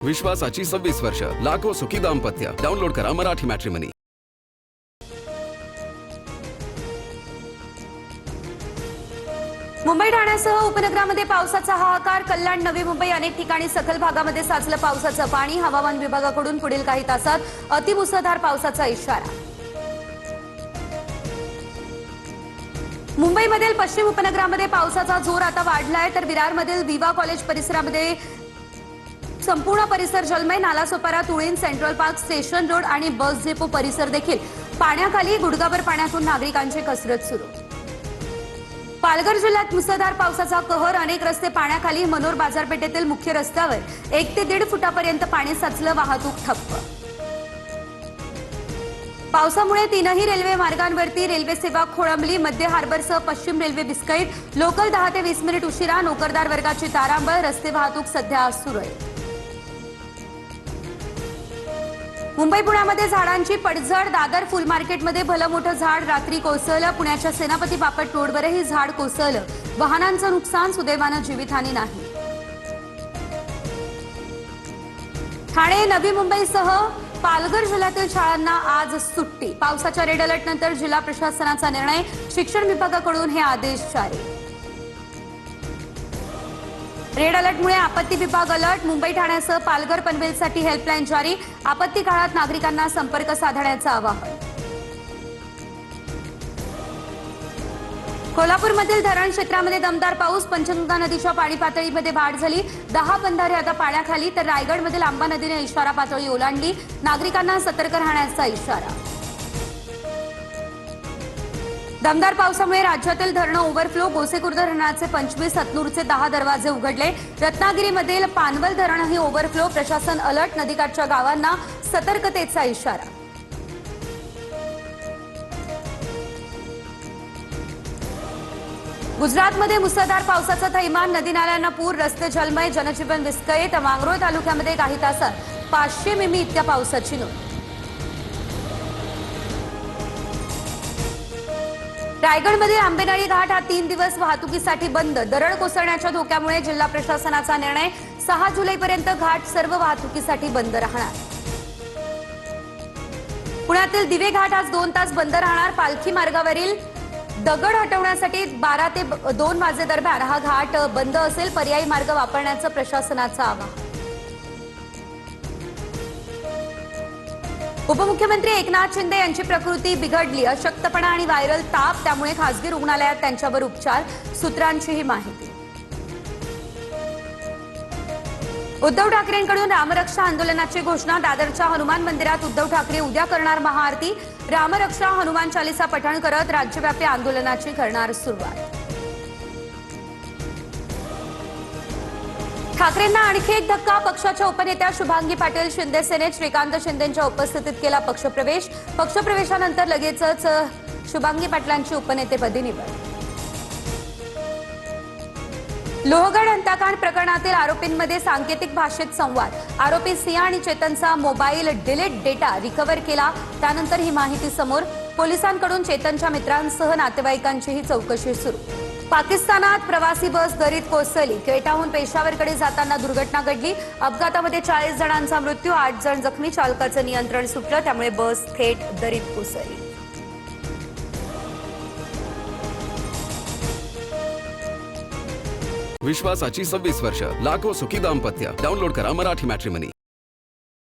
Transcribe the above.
विश्वासाची 26 वर्ष, लाखो सुखी दाम्पत्य. डाउनलोड करा मराठी मॅट्रिमनी. मुंबई ठाण्यासह उपनगरामध्ये पावसाचा हाहाकार. कल्याण, नवी मुंबई अनेक ठिकाणी सखल भागामध्ये साचलं पावसाचं पाणी. हवामान विभागाकडून पुढील काही तासात अतिमुसळधार पावसाचा इशारा. मुंबईमधील पश्चिम उपनगरामध्ये पावसाचा जोर आता वाढलाय, तर विरारमधील विवा कॉलेज परिसरामध्ये संपूर्ण परिसर जलमय. नालासोपारा, तुळीन, सेंट्रल पार्क, स्टेशन रोड आणि बस डेपो परिसर देखील पाण्याखाली. गुडघाभर पाण्यातून नागरिकांची कसरत सुरू. पालघर जिल्ह्यात मुसळधार पावसाचा कहर. अनेक रस्ते पाण्याखाली. मनोर बाजारपेठेतील मुख्य रस्त्यावर 1 ते 1.5 फुटापर्यंत पाणी साचलं. वाहतूक ठप्प. पावसामुळे तीनही रेल्वे मार्गांवरती रेल्वे सेवा खोळंबली. मध्य हार्बरसह पश्चिम रेल्वे विस्कळीत. लोकल 10 ते 20 मिनिट उशिरा. नोकरदार वर्गाची तारांबळ. रस्ते वाहतूक सध्या सुरळीत. मुंबई पुण्यामध्ये झाडांची पडझड. दादर फुल मार्केटमध्ये भलं मोठं झाड रात्री कोसळलं. पुण्याच्या सेनापती बापट रोडवरही झाड कोसळलं. वाहनांचं नुकसान. सुदैवानं जीवितहानी नाही. ठाणे, नवी मुंबईसह पालघर जिल्ह्यातील शाळांना आज सुट्टी. पावसाच्या रेड अलर्ट नंतर जिल्हा प्रशासनाचा निर्णय. शिक्षण विभागाकडून हे आदेश जारी. रेड अलर्टमुळे आपत्ती विभाग अलर्ट. मुंबई ठाण्यासह पालघर पनवेलसाठी हेल्पलाईन जारी. आपत्ती काळात नागरिकांना संपर्क साधण्याचं आवाहन. कोल्हापूरमधील धरण क्षेत्रामध्ये दमदार पाऊस. पंचगंगा नदीच्या पाणी पातळीमध्ये वाढ झाली. 10 बंधारे आता पाण्याखाली. तर रायगडमधील आंबा नदीने इशारा पातळी ओलांडली. नागरिकांना सतर्क राहण्याचा इशारा. दमदार पावसामुळे राज्यातील धरणं ओव्हरफ्लो. गोसेखुर्द धरणाचे 25, हतनूरचे 10 दरवाजे उघडले. रत्नागिरीमधील पानवल धरणही ओव्हरफ्लो. प्रशासन अलर्ट. नदीकाठच्या गावांना सतर्कतेचा इशारा. गुजरातमध्ये मुसळधार पावसाचं थैमान. नदी नाल्यांना पूर. रस्ते जलमय. जनजीवन विस्कळीत. मांगरोळ तालुक्यामध्ये काही तासात 500 मिमी इतक्या पावसाची नोंद. रायगडमधील आंबेनळी घाट हा 3 दिवस वाहतुकीसाठी बंद. दरड कोसळण्याच्या धोक्यामुळे जिल्हा प्रशासनाचा निर्णय. 6 जुलैपर्यंत घाट सर्व वाहतुकीसाठी बंद राहणार. पुण्यातील दिवे घाट आज 2 तास बंद राहणार. पालखी मार्गावरील दगड हटवण्यासाठी 12 ते 2 वाजेदरम्यान हा घाट बंद असेल. पर्यायी मार्ग वापरण्याचं प्रशासनाचं आवाहन. उपमुख्यमंत्री एकनाथ शिंदे यांची प्रकृती बिघडली. अशक्तपणा आणि व्हायरल ताप. त्यामुळे खासगी रुग्णालयात त्यांच्यावर उपचार. सूत्रांची ही माहिती. उद्धव ठाकरेंकडून रामरक्षा आंदोलनाची घोषणा. दादरच्या हनुमान मंदिरात उद्धव ठाकरे उद्या करणार महाआरती. रामरक्षा हनुमान चालीसा पठण करत राज्यव्यापी आंदोलनाची करणार सुरुवात. ठाकरेंना आणखी एक धक्का. पक्षाच्या उपनेत्या शुभांगी पाटील शिंदे सेनेत श्रीकांत शिंदेंच्या उपस्थितीत केला पक्षप्रवेश. पक्षप्रवेशानंतर लगेचच शुभांगी पाटलांची उपनेतेपदी निवड. लोहगड हत्याकांड प्रकरणातील आरोपींमध्ये सांकेतिक भाषेत संवाद. आरोपी सिंह आणि चेतनचा मोबाईल डिलीट डेटा रिकव्हर केला. त्यानंतर ही माहिती समोर. पोलिसांकडून चेतनच्या मित्रांसह नातेवाईकांचीही चौकशी सुरू. पाकिस्तानात प्रवासी बस दरीत कोसळली. क्वेटाहून पेशावरकडे जाताना दुर्घटना घडली. अपघातामध्ये 40 जणांचा मृत्यू. 8 जण जखमी. चालकाचं नियंत्रण सुटलं. त्यामुळे बस थेट दरीत कोसळली. विश्वासाची 26 वर्ष, लाखो सुखी दाम्पत्य. डाउनलोड करा मराठी मॅट्रिमनी.